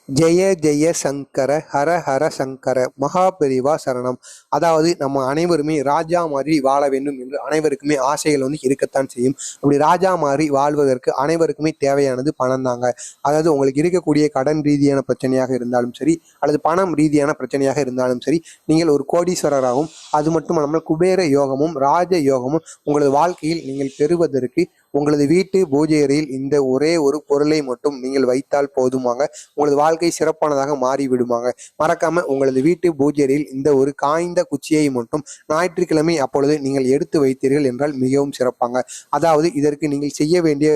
ஜெய ஜெய சங்கர ஹர ஹர சங்கர மகாபெரிவா சரணம். அதாவது நம்ம அனைவருமே ராஜா மாதிரி வாழ வேண்டும் என்று அனைவருக்குமே ஆசைகள் இருக்கத்தான் செய்யும். அப்படி ராஜா மாதிரி வாழ்வதற்கு அனைவருக்குமே தேவையானது பணம் தாங்க. அதாவது உங்களுக்கு இருக்கக்கூடிய கடன் ரீதியான பிரச்சனையாக இருந்தாலும் சரி, அல்லது பணம் ரீதியான பிரச்சனையாக இருந்தாலும் சரி, நீங்கள் ஒரு கோடீஸ்வரராகவும் அது மட்டுமல்லாமல் குபேர யோகமும் ராஜ யோகமும் உங்களது வாழ்க்கையில் நீங்கள் பெறுவதற்கு உங்களது வீட்டு பூஜை அறையில் இந்த ஒரே ஒரு பொருளை மட்டும் நீங்கள் வைத்தால் போதுமாங்க. உங்களது வாழ்க்கை சிறப்பானதாக மாறிவிடுமாங்க. மறக்காம உங்களது வீட்டு பூஜை அறையில் இந்த ஒரு காய்ந்த குச்சியை மட்டும் ஞாயிற்றுக்கிழமை அப்பொழுது நீங்கள் எடுத்து வைத்தீர்கள் என்றால் மிகவும் சிறப்பாங்க. அதாவது இதற்கு நீங்கள் செய்ய வேண்டிய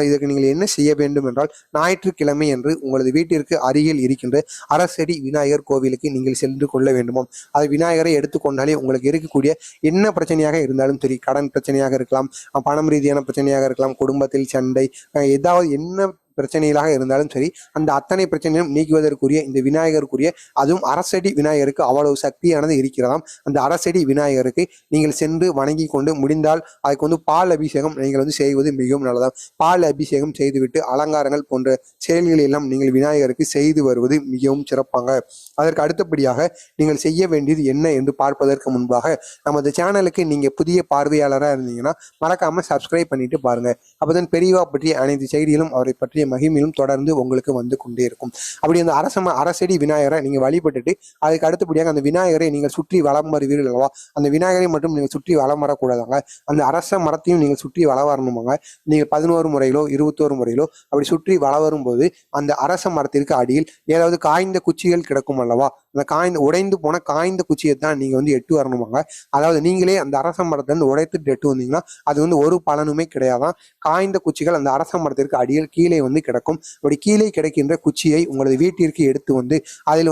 இதற்கு நீங்கள் என்ன செய்ய வேண்டும் என்றால், ஞாயிற்றுக்கிழமை என்று உங்களது வீட்டிற்கு அருகில் இருக்கின்ற அரசடி விநாயகர் கோவிலுக்கு நீங்கள் சென்று கொள்ள வேண்டுமாம். அது விநாயகரை எடுத்துக்கொண்டாலே உங்களுக்கு இருக்கக்கூடிய என்ன பிரச்சனையாக இருந்தாலும் சரி, கடன் பிரச்சனையாக இருக்கலாம், பணம் ரீதியான பிரச்சனையாக இருக்கலாம், குடும்பத்தில் சண்டை, ஏதாவது என்ன பிரச்சனைகளாக இருந்தாலும் சரி, அந்த அத்தனை பிரச்சனையும் நீக்குவதற்குரிய இந்த விநாயகருக்குரிய, அதுவும் அரசடி விநாயகருக்கு அவ்வளவு சக்தியானது இருக்கிறதாம். அந்த அரசடி விநாயகருக்கு நீங்கள் சென்று வணங்கி கொண்டு முடிந்தால் அதுக்கு பால் அபிஷேகம் நீங்கள் செய்வது மிகவும் நல்லதாம். பால் அபிஷேகம் செய்துவிட்டு அலங்காரங்கள் போன்ற செயல்கள் எல்லாம் நீங்கள் விநாயகருக்கு செய்து வருவது மிகவும் சிறப்பாங்க. அதற்கு அடுத்தபடியாக நீங்கள் செய்ய வேண்டியது என்ன என்று பார்ப்பதற்கு முன்பாக, நமது சேனலுக்கு நீங்க புதிய பார்வையாளராக இருந்தீங்கன்னா மறக்காம சப்ஸ்கிரைப் பண்ணிட்டு பாருங்க. அப்பதான் பெரியவா பற்றிய அனைத்து செய்திகளும், அவரை பற்றிய மகிமையிலும் தொடர்ந்து உங்களுக்கு வந்து கொண்டே இருக்கும். அப்படி அந்த அரசடி விநாயகரை நீங்க வழிபட்டுட்டு அதுக்கு அடுத்தபடியாக அந்த விநாயகரை நீங்கள் சுற்றி வலம் வருவீர்கள் அல்லவா, அந்த விநாயகரை மட்டும் நீங்கள் சுற்றி வலம் வரக்கூடாதாங்க. அந்த அரச மரத்தையும் நீங்கள் சுற்றி வள வரணுமாங்க. நீங்கள் 11 முறையிலோ 21 முறையிலோ அப்படி சுற்றி வள வரும்போது அந்த அரச மரத்திற்கு அடியில் ஏதாவது காய்ந்த குச்சிகள் கிடக்கும் அல்லவா, அந்த உடைந்து போன காய்ந்த குச்சியை தான் நீங்க எட்டு வரணுமாங்க. அதாவது நீங்களே அந்த அரச மரத்தை உடைத்துட்டு எட்டு வந்தீங்கன்னா அது ஒரு பலனுமே கிடையாதான். காய்ந்த குச்சிகள் அந்த அரச மரத்திற்கு அடியில் கீழே கிடக்கும். அப்படி கீழே கிடைக்கின்ற குச்சியை உங்களது வீட்டிற்கு எடுத்து அதில்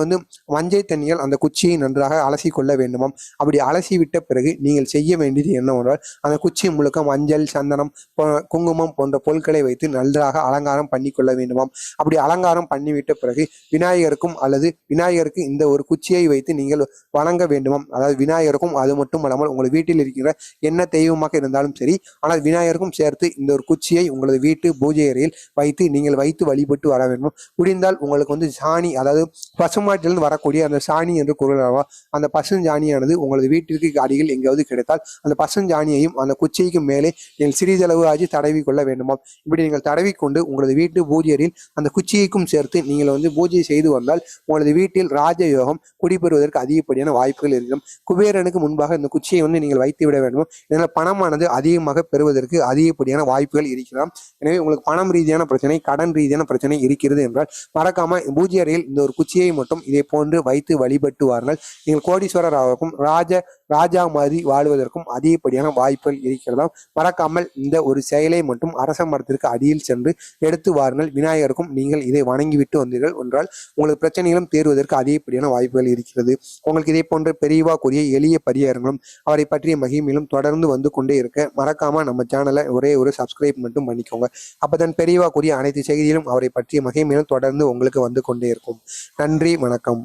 மஞ்சள் தண்ணியால் அந்த குச்சியை நன்றாக அலசி கொள்ள வேண்டுமாம். அப்படி அலசி விட்ட பிறகு நீங்கள் செய்ய வேண்டியது என்னவென்றால், அந்த குச்சி முழுக்க மஞ்சள், சந்தனம், குங்குமம் போன்ற பொருட்களை வைத்து நன்றாக அலங்காரம் பண்ணி கொள்ள வேண்டுமாம். அப்படி அலங்காரம் பண்ணிவிட்ட பிறகு விநாயகருக்கு இந்த ஒரு குச்சியை வைத்து நீங்கள் வணங்க வேண்டுமாம். அதாவது விநாயகருக்கும் அது மட்டும் அல்லாமல் உங்கள் வீட்டில் இருக்கிற என்ன தெய்வமாக இருந்தாலும் சரி, ஆனால் விநாயகருக்கும் சேர்த்து இந்த ஒரு குச்சியை உங்களது வீட்டு பூஜை அறையில் வைத்து நீங்கள் வைத்து வழிபட்டு வர வேண்டும். முடிந்தால் உங்களுக்கு சாணி, அதாவது பசுமாட்டிலிருந்து வரக்கூடிய அந்த சாணி என்று கூறுகிறவா, அந்த பசுஞ்சாணியானது உங்களது வீட்டிற்கு அடியில் எங்காவது கிடைத்தால் அந்த பசுஞ்சாணியையும் அந்த குச்சிக்கு மேலே நீங்கள் சிறிதளவு ஆகி தடவி கொள்ள வேண்டுமாம். இப்படி நீங்கள் தடவிக்கொண்டு உங்களது வீட்டு பூஜையில் அந்த குச்சியைக்கும் சேர்த்து நீங்கள் பூஜை செய்து வந்தால் உங்களது வீட்டில் ராஜயோகம் குடிபெறுவதற்கு அதிகப்படியான வாய்ப்புகள் இருக்கும். குபேரனுக்கு முன்பாக இந்த குச்சியை நீங்கள் வைத்து விட வேண்டும். இதனால் பணமானது அதிகமாக பெறுவதற்கு அதிகப்படியான வாய்ப்புகள் இருக்கலாம். எனவே உங்களுக்கு பணம் ரீதியான பிரச்சனை, கடன் ரீதியான பிரச்சனை இருக்கிறது என்றால் மறக்காம பூஜை அறையில் இந்த ஒரு குச்சியை மட்டும் இதே போன்று வைத்து வழிபட்டு வாருங்கள். நீங்கள் கோடீஸ்வரராகவும் ராஜா மாதிரி வாழ்வதற்கும் அதிகப்படியான வாய்ப்புகள் இருக்கிறதாம். மறக்காமல் இந்த ஒரு செயலை மட்டும் அரச மரத்திற்கு அடியில் சென்று எடுத்து வாருங்கள். விநாயகருக்கும் நீங்கள் இதை வணங்கிவிட்டு வந்தீர்கள் என்றால் உங்களுக்கு பிரச்சனைகளும் தேர்வதற்கு அதிகப்படியான வாய்ப்புகள் இருக்கிறது. உங்களுக்கு இதே போன்ற பெரியவா கூறிய எளிய பரிகாரங்களும் அவரை பற்றிய மகிமையிலும் தொடர்ந்து வந்து கொண்டே இருக்க மறக்காம நம்ம சேனலை ஒரே ஒரு சப்ஸ்கிரைப் மட்டும் பண்ணிக்கோங்க. அப்பதான் பெரியவா கூறிய அனைத்து செய்தியிலும் அவரை பற்றிய மகிமையிலும் தொடர்ந்து உங்களுக்கு வந்து கொண்டே இருக்கும். நன்றி, வணக்கம்.